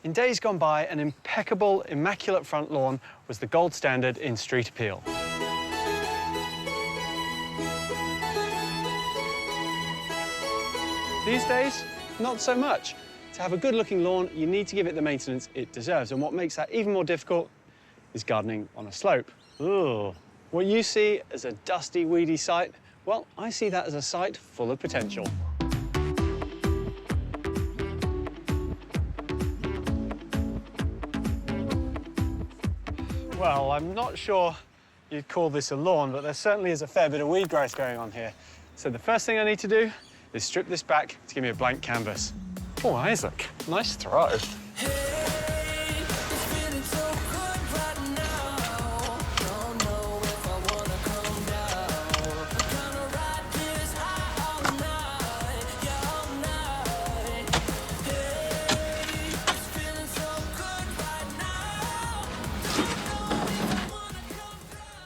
In days gone by, an impeccable, immaculate front lawn was the gold standard in street appeal. These days, not so much. To have a good-looking lawn, you need to give it the maintenance it deserves, and what makes that even more difficult is gardening on a slope. Ugh. What you see as a dusty, weedy site, well, I see that as a site full of potential. Well, I'm not sure you'd call this a lawn, but there certainly is a fair bit of weed growth going on here. So the first thing I need to do is strip this back to give me a blank canvas. Oh, Isaac, nice throw.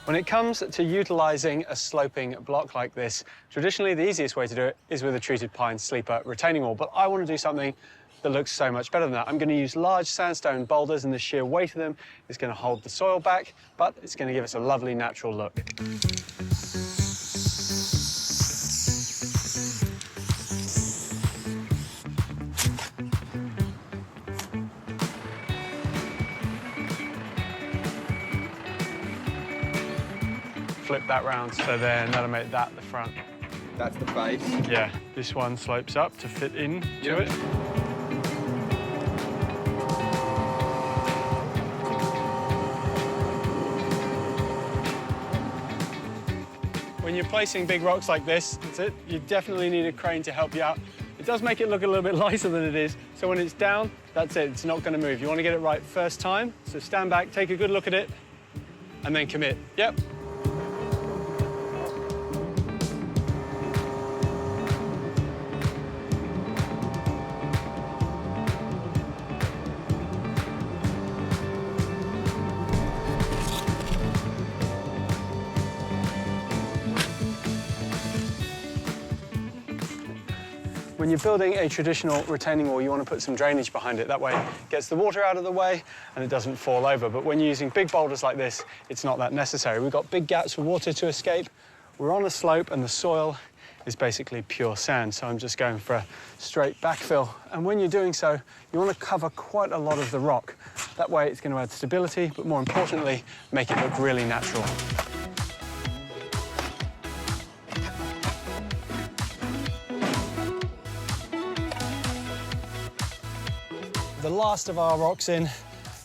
When it comes to utilising a sloping block like this, traditionally the easiest way to do it is with a treated pine sleeper retaining wall, but I want to do something that looks so much better than that. I'm going to use large sandstone boulders, and the sheer weight of them is going to hold the soil back, but it's going to give us a lovely natural look. Flip that round, so then that'll make that the front. That's the face? Yeah, this one slopes up to fit in to it. When you're placing big rocks like this, that's it, you definitely need a crane to help you out. It does make it look a little bit lighter than it is, so when it's down, that's it, it's not going to move. You want to get it right first time, so stand back, take a good look at it, and then commit. Yep. When you're building a traditional retaining wall, you want to put some drainage behind it. That way it gets the water out of the way and it doesn't fall over. But when you're using big boulders like this, it's not that necessary. We've got big gaps for water to escape. We're on a slope and the soil is basically pure sand. So I'm just going for a straight backfill. And when you're doing so, you want to cover quite a lot of the rock. That way it's going to add stability, but more importantly, make it look really natural. The last of our rocks in,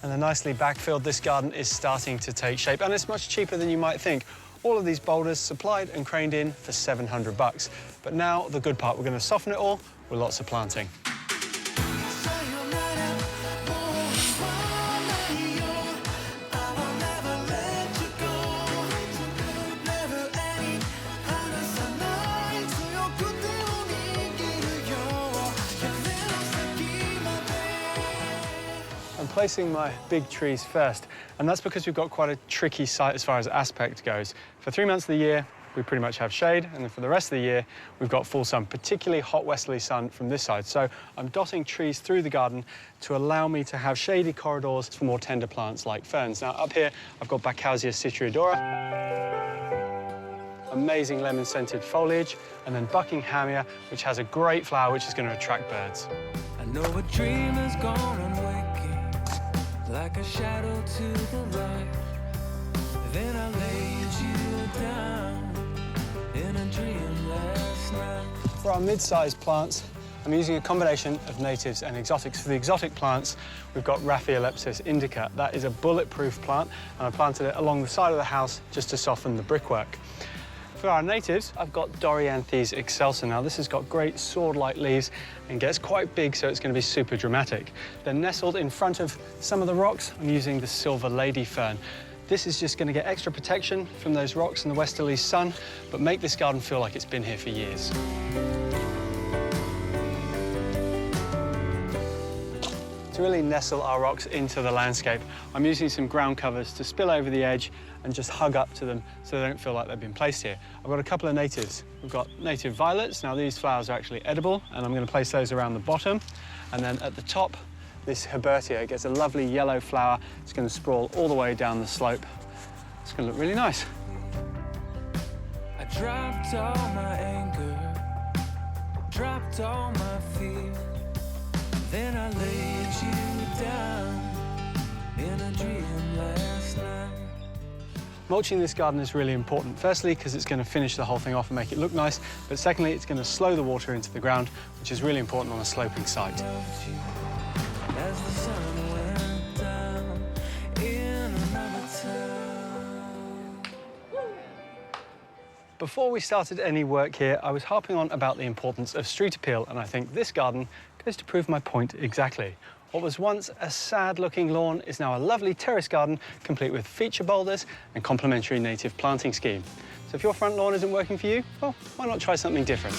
and the nicely backfilled, this garden is starting to take shape, and it's much cheaper than you might think. All of these boulders supplied and craned in for $700. But now, the good part, we're going to soften it all with lots of planting. I'm placing my big trees first, and that's because we've got quite a tricky site as far as aspect goes. For 3 months of the year, we pretty much have shade, and then for the rest of the year, we've got full sun, particularly hot westerly sun from this side. So I'm dotting trees through the garden to allow me to have shady corridors for more tender plants like ferns. Now, up here, I've got Bacchausia citriodora, amazing lemon-scented foliage, and then Buckinghamia, which has a great flower which is going to attract birds. I know a dream is gone and waking, like a shadow to the light. Then I laid you down in a dream last night. For our mid-sized plants, I'm using a combination of natives and exotics. For the exotic plants, we've got Raphiolepis indica. That is a bulletproof plant, and I planted it along the side of the house just to soften the brickwork. For our natives, I've got Dorianthes excelsa. Now, this has got great sword-like leaves and gets quite big, so it's going to be super dramatic. Then nestled in front of some of the rocks, I'm using the silver lady fern. This is just going to get extra protection from those rocks and the westerly sun, but make this garden feel like it's been here for years. To really nestle our rocks into the landscape, I'm using some ground covers to spill over the edge and just hug up to them so they don't feel like they've been placed here. I've got a couple of natives. We've got native violets. Now, these flowers are actually edible, and I'm going to place those around the bottom. And then at the top, this Herbertia gets a lovely yellow flower. It's going to sprawl all the way down the slope. It's going to look really nice. I dropped all my anger, dropped all my fear, then I laid you down in a dream last night. Mulching this garden is really important. Firstly, because it's going to finish the whole thing off and make it look nice, but secondly, it's going to slow the water into the ground, which is really important on a sloping site. As the sun went down in another town. Before we started any work here, I was harping on about the importance of street appeal, and I think this garden goes to prove my point exactly. What was once a sad-looking lawn is now a lovely terrace garden, complete with feature boulders and complementary native planting scheme. So if your front lawn isn't working for you, well, why not try something different?